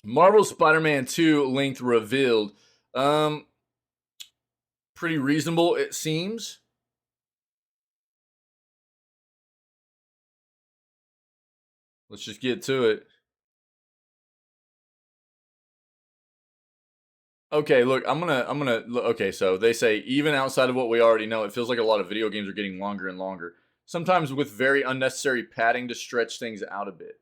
Marvel Spider-Man 2 length revealed. Um, Pretty reasonable, it seems. Let's just get to it. Okay, look, okay, so they say even outside of what we already know, it feels like a lot of video games are getting longer and longer. Sometimes with very unnecessary padding to stretch things out a bit.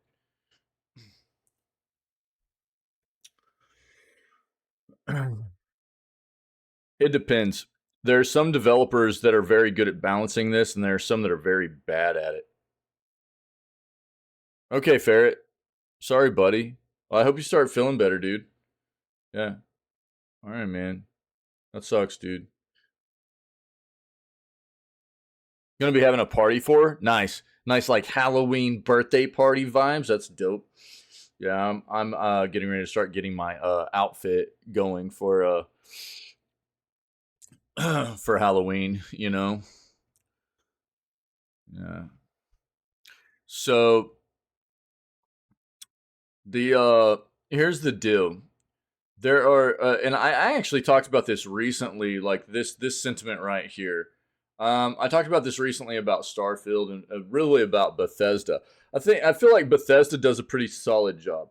It depends. There are some developers that are very good at balancing this, and there are some that are very bad at it. Okay, Ferret. Sorry, buddy. Well, I hope you start feeling better, dude. Yeah. All right, man. That sucks, dude. Gonna be having a party for? Nice. Nice, like Halloween birthday party vibes. That's dope. Yeah, I'm getting ready to start getting my outfit going for for Halloween, you know. Yeah. So the here's the deal. There are and I actually talked about this recently, like this sentiment right here. I talked about this recently about Starfield and really about Bethesda. I feel like Bethesda does a pretty solid job.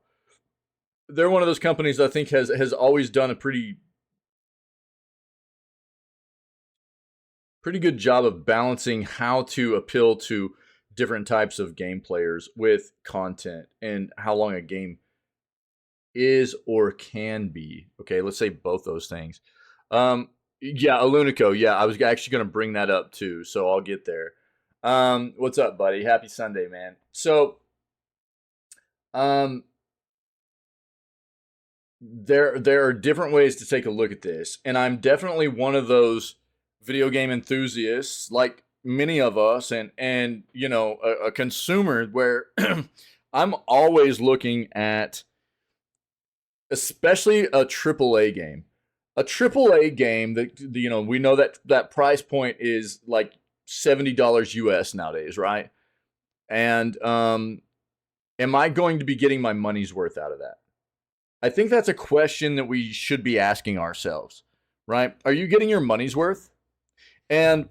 They're one of those companies I think has always done a pretty good job of balancing how to appeal to different types of game players with content and how long a game is or can be. Okay, let's say both those things. Yeah, Alunico. Yeah, I was actually going to bring that up too, so I'll get there. What's up, buddy? Happy Sunday, man. So, um, there are different ways to take a look at this, and I'm definitely one of those video game enthusiasts, like many of us, and you know, a consumer where I'm always looking at, especially a AAA game. A AAA game that you know we know that that price point is like $70 US nowadays, right? And am I going to be getting my money's worth out of that? I think that's a question that we should be asking ourselves, right? Are you getting your money's worth? And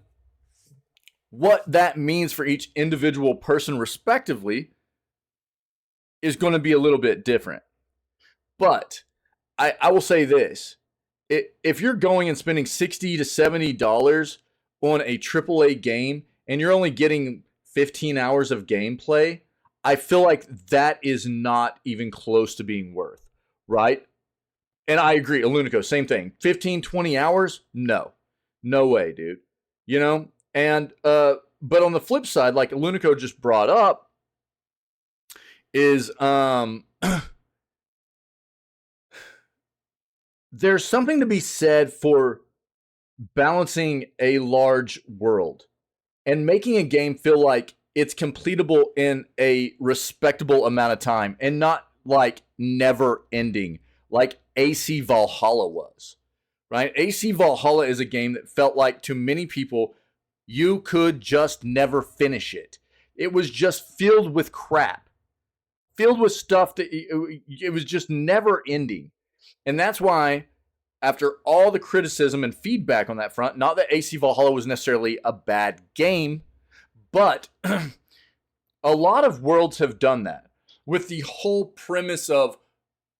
what that means for each individual person, respectively, is going to be a little bit different. But I will say this: if you're going and spending $60 to $70 on a AAA game and you're only getting 15 hours of gameplay, I feel like that is not even close to being worth, right? And I agree, Alunico, same thing. 15, 20 hours? No. No way, dude. You know? And but on the flip side, like Alunico just brought up, is there's something to be said for balancing a large world and making a game feel like it's completable in a respectable amount of time and not like never ending like AC Valhalla was. Right? AC Valhalla is a game that felt like to many people you could just never finish it. It was just filled with crap, filled with stuff that it was just never ending. And that's why after all the criticism and feedback on that front, not that AC Valhalla was necessarily a bad game, but a lot of worlds have done that with the whole premise of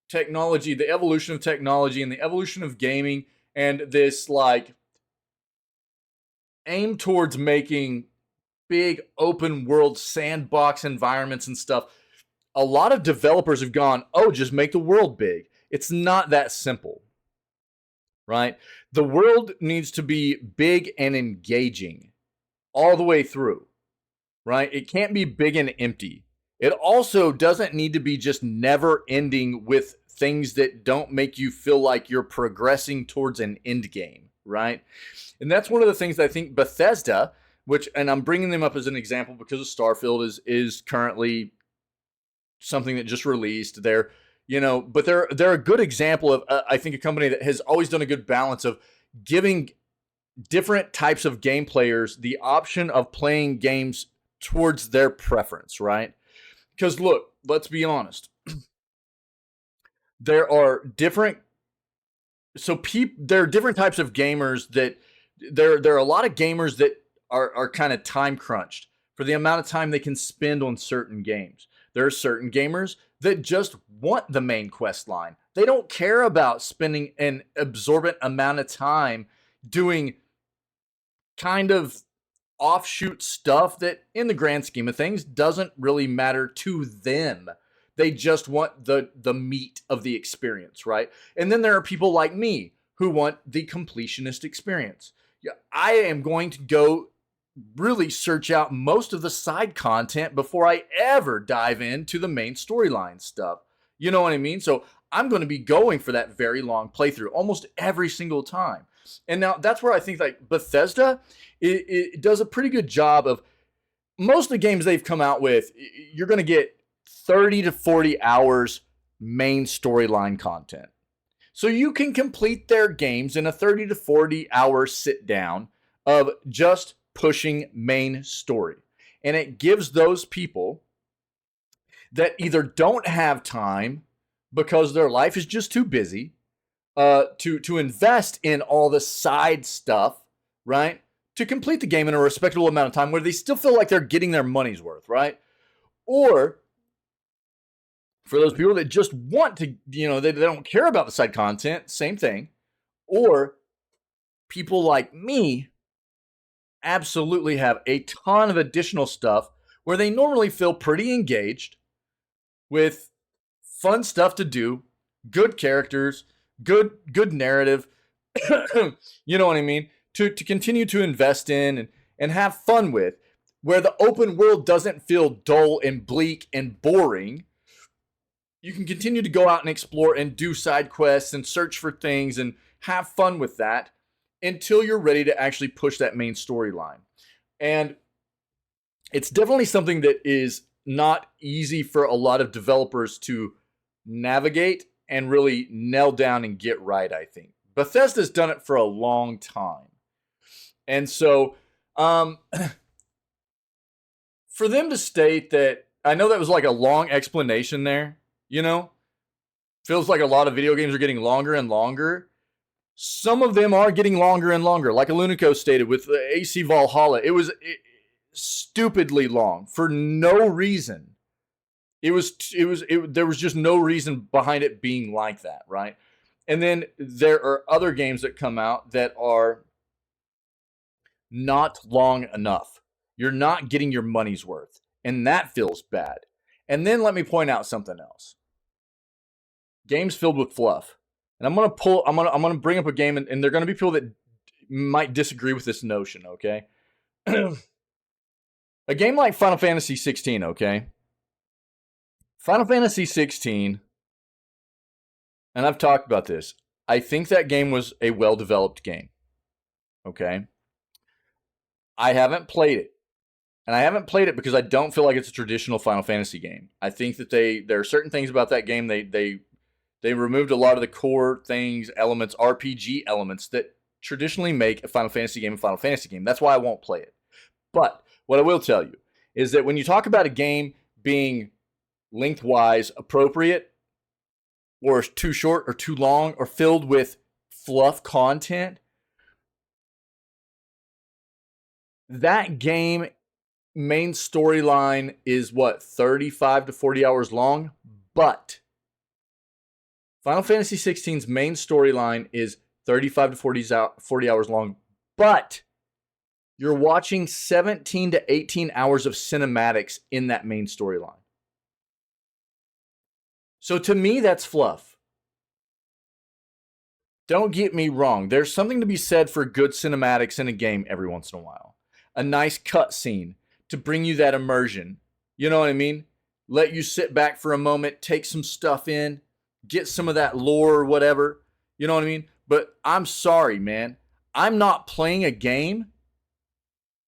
technology, the evolution of technology and the evolution of gaming, and this like aim towards making big open world sandbox environments and stuff. A lot of developers have gone, oh, just make the world big. It's not that simple, right? The world needs to be big and engaging all the way through, right? It can't be big and empty. It also doesn't need to be just never ending with things that don't make you feel like you're progressing towards an end game, right? And that's one of the things that I think Bethesda, which, and I'm bringing them up as an example because of Starfield is currently something that just released. They're, you know, but they're a good example of I think a company that has always done a good balance of giving different types of game players the option of playing games towards their preference, right? Because look, let's be honest. there are different there are different types of gamers that there are a lot of gamers that are kind of time crunched for the amount of time they can spend on certain games. There are certain gamers that just want the main quest line. They don't care about spending an absorbent amount of time doing kind of offshoot stuff that in the grand scheme of things doesn't really matter to them. They just want the meat of the experience, right? And then there are people like me who want the completionist experience. Yeah, I am going to go really search out most of the side content before I ever dive into the main storyline stuff. You know what I mean? So I'm going to be going for that very long playthrough almost every single time. And now that's where I think like Bethesda, it does a pretty good job of most of the games they've come out with. You're going to get 30 to 40 hours main storyline content. So you can complete their games in a 30 to 40 hour sit down of just pushing main story. And it gives those people that either don't have time because their life is just too busy to invest in all the side stuff, right? To complete the game in a respectable amount of time where they still feel like they're getting their money's worth, right? Or for those people that just want to, they don't care about the side content, same thing. Or people like me absolutely have a ton of additional stuff where they normally feel pretty engaged with fun stuff to do, good characters, good narrative, you know what I mean? To continue to invest in and have fun with, where the open world doesn't feel dull and bleak and boring. You can continue to go out and explore and do side quests and search for things and have fun with that until you're ready to actually push that main storyline. And it's definitely something that is not easy for a lot of developers to navigate and really nail down and get right, I think. Bethesda's done it for a long time. And so for them to state that, I know that was like a long explanation there, feels like a lot of video games are getting longer and longer. Some of them are getting longer and longer. Like Alunico stated with AC Valhalla, it was stupidly long for no reason. There was just no reason behind it being like that, right? And then there are other games that come out that are not long enough. You're not getting your money's worth, and that feels bad. And then let me point out something else. Games filled with fluff. And I'm gonna bring up a game, and there are gonna be people that might disagree with this notion, okay? A game like Final Fantasy 16, okay? Final Fantasy 16, and I've talked about this. I think that game was a well-developed game, okay? I haven't played it. And I haven't played it because I don't feel like it's a traditional Final Fantasy game. I think that there are certain things about that game they removed a lot of the core things, elements, RPG elements that traditionally make a Final Fantasy game a Final Fantasy game. That's why I won't play it. But what I will tell you is that when you talk about a game being lengthwise appropriate, or too short or too long, or filled with fluff content, that game main storyline is 35 to 40 hours long, but Final Fantasy 16's main storyline is 35 to 40 hours long, but you're watching 17 to 18 hours of cinematics in that main storyline. So to me, that's fluff. Don't get me wrong. There's something to be said for good cinematics in a game every once in a while. A nice cutscene to bring you that immersion. You know what I mean? Let you sit back for a moment, take some stuff in, get some of that lore or whatever. You know what I mean? But I'm sorry, man. I'm not playing a game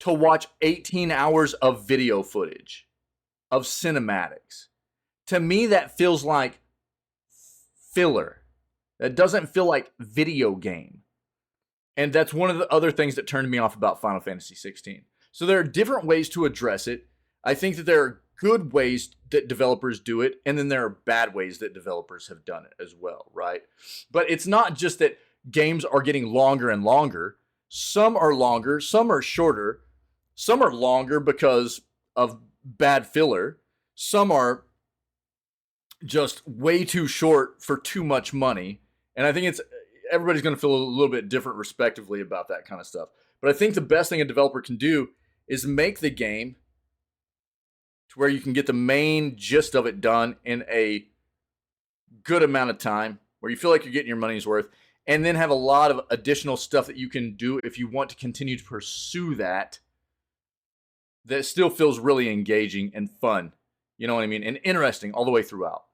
to watch 18 hours of video footage, of cinematics. To me, that feels like filler. That doesn't feel like video game. And that's one of the other things that turned me off about Final Fantasy 16. So there are different ways to address it. I think that there are good ways that developers do it, and then there are bad ways that developers have done it as well, right? But it's not just that games are getting longer and longer. Some are longer, some are shorter, some are longer because of bad filler, some are just way too short for too much money. And I think everybody's going to feel a little bit different respectively about that kind of stuff. But I think the best thing a developer can do is make the game to where you can get the main gist of it done in a good amount of time, where you feel like you're getting your money's worth, and then have a lot of additional stuff that you can do if you want to continue to pursue that still feels really engaging and fun. You know what I mean? And interesting all the way throughout.